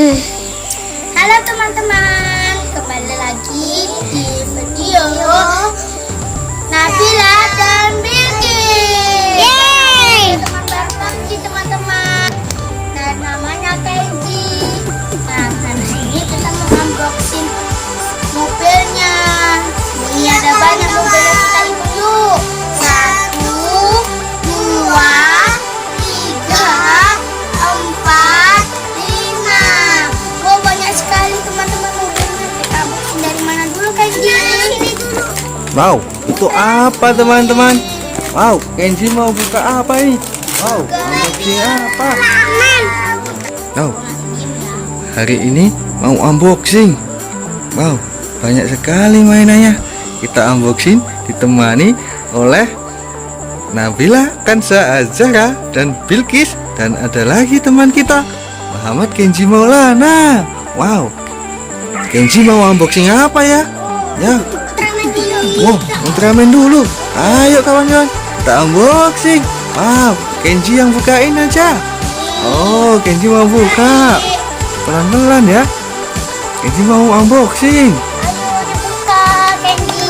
Halo teman-teman, kembali lagi di video Nabila dan Bilqis. Yeay! Teman baru lagi teman-teman, dan namanya Kenji. Nah, hari ini kita mau unboxing mobilnya. Ini ada banyak mobilnya, kita hitung yuk. 1, 2, 3, 4, 5. Oh, banyak sekali teman-teman mobilnya. Kita unboxing dari mana dulu, Kenji? Sini dulu. Wow, itu apa teman-teman? Wow, Kenji mau buka apa ini? Wow, unboxing apa? Wow, hari ini mau unboxing. Wow, banyak sekali mainannya. Kita unboxing ditemani oleh Nabila, Kansa, Azara, dan Bilqis. Dan ada lagi teman kita, Muhammad Kenji Maulana. Wow, Kenji mau unboxing apa ya? Ya, wow, Ultraman dulu. Ayo kawan-kawan, kita unboxing. Wow, Kenji yang bukain aja. Oh, Kenji mau buka. Pelan-pelan ya. Kenji mau unboxing. Ayo dibuka, Kenji.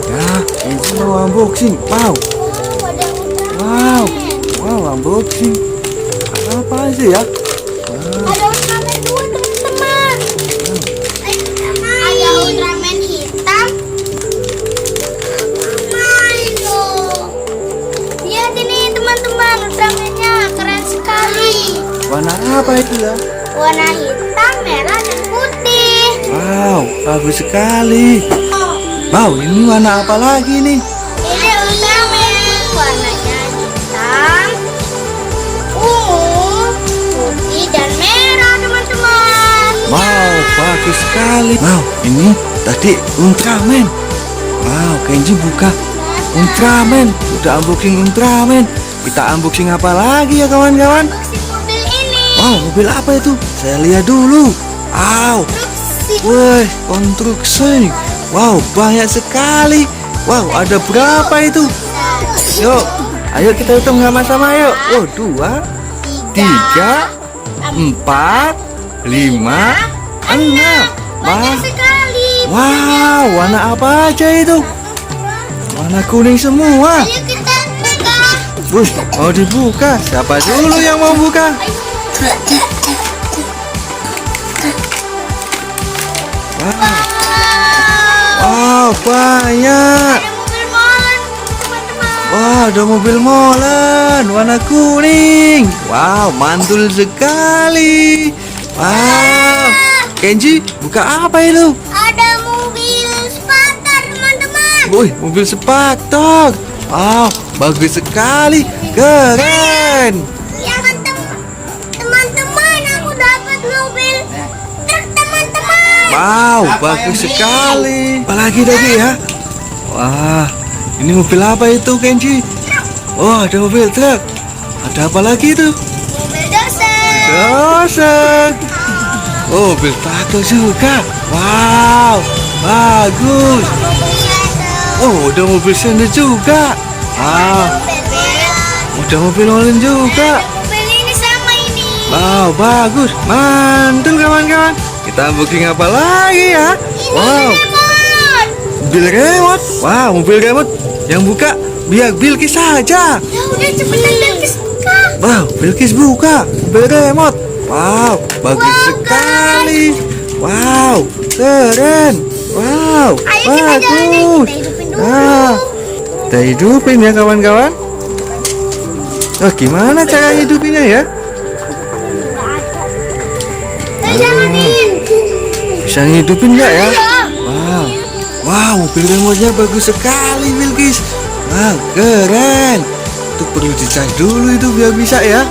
Ya, Kenji mau unboxing. Wow, Oh, ada wow, Ultraman. wow, unboxing. Apa sih ya? Ada Ultraman 2 teman-teman. Ada Ultraman hitam. Milo. Lihat ini teman-teman, Ultramannya keren sekali. Warna apa itu ya? Warna hitam, merah, dan putih. Wow, bagus sekali. Wow, ini warna apa lagi nih? Ini Ultraman, warnanya hitam, ungu, putih, dan merah teman-teman. Wow, bagus sekali. Wow, ini tadi Ultraman. Wow, Kenji buka Ultraman. Udah unboxing Ultraman. Kita unboxing apa lagi ya kawan-kawan? Unboxing mobil ini. Wow, mobil apa itu? Saya lihat dulu. Wow, Konstruksi. wih, konstruksi. Wow, banyak sekali. Wow, ada berapa itu? Yuk, ayo kita hitung sama-sama yuk. Oh, 2, 3, 4, 5, 6. Banyak sekali. Wow, warna apa aja itu? Warna kuning semua. Ayo kita buka. Mau dibuka? Siapa dulu yang mau buka? Wow, wow, banyak. Ada mobil molen teman-teman. Wah, ada mobil molen warna kuning. Wow, mantul sekali. Wow, Kenji, buka apa itu? Ada mobil Spartan teman-teman. Wih, mobil Spartan. Wow, bagus sekali. Keren. Ya kan teman-teman, aku dapat mobil truk teman-teman. Wow, bagus sekali. Apalagi tadi ya? Wah, ini mobil apa itu, Kenji? Oh, ada mobil truk. Ada apa lagi itu? Mobil dosen. Dosen. Oh, mobil traktor juga. Wow, bagus. Mobil shuttle. Oh, udah mobil sender juga. Ah, udah mobil olin juga. Mobil ini sama ini. Wow, bagus. Mantul kawan-kawan. Kita unboxing apa lagi ya? Wow, Lemon. mobil remote. Wow, mobil remote. Yang buka biar Bilqis saja. Ya udah cepetan Bilqis buka. Wow, Bilqis buka mobil remote. Wow, bagus Wow, sekali. Wow, keren. Wow, Ayo kita jalanin, bagus. kita hidupin dulu. Nah, kita hidupin ya kawan-kawan. Oh, gimana cara hidupinnya ya? Kita jalanin. Bisa ngidupin nggak ya? Ayo. Wow, wow, mobil remote-nya bagus sekali, Bilqis. Wow, keren. Itu perlu dicas dulu itu biar bisa ya.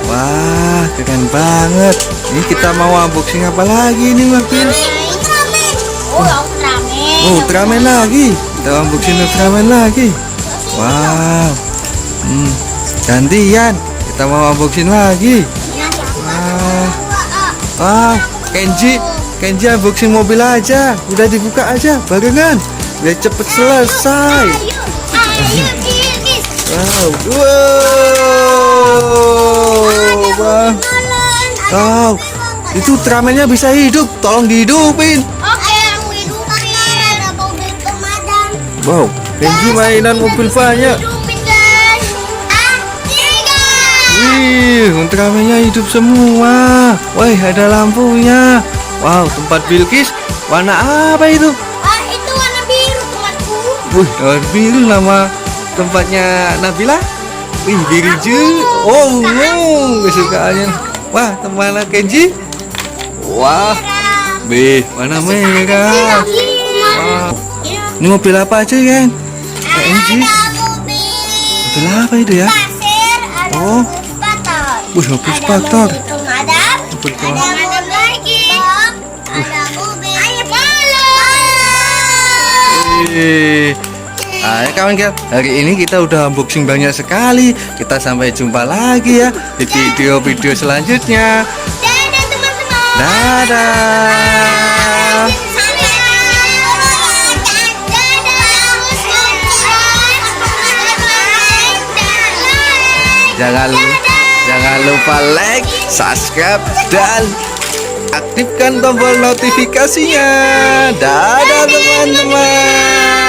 Wah, keren banget. Ini kita mau unboxing apa lagi nih, mobil? Ultraman. Oh, Ultraman. Oh, Ultraman lagi. Kita unboxing Ultraman lagi. Wow. Gantian. Kita mau unboxing lagi. Wah. Wah, Kenji unboxing mobil aja. Udah dibuka aja barengan. Biar cepet selesai. Ayo, Bilqis. Wow. Wow. Itu Ultramannya bisa hidup, tolong dihidupin. Oke, aku hidupin. Ada mobil pemadam. Wow, Kenji mainan mobil banyak. Hidupin guys. Tiga. Wih, Ultramannya hidup semua. Wah, ada lampunya. Wow, tempat Bilqis warna apa itu? Itu warna biru temanku. Wih, warna biru nama tempatnya Nabila. Wih, biru juga. Oh, kesukaannya. Wah, teman Kenji. Wah, warna merah. Wow. Ini mobil apa aja, Ken? Kenji. Ada mobil Mobil apa itu ya? pasir, ada Oh. mobil Spator. Wih, mobil Ada Spator. mobil pemadam. Mobil Ada pemadam. mobil lagi. Ada mobil Hai kawan-kawan, hari ini kita udah unboxing banyak sekali. Kita sampai jumpa lagi ya di video-video selanjutnya. Dadah teman-teman. Dadah. Jangan lupa like, subscribe, dan aktifkan tombol notifikasinya. Dadah teman-teman.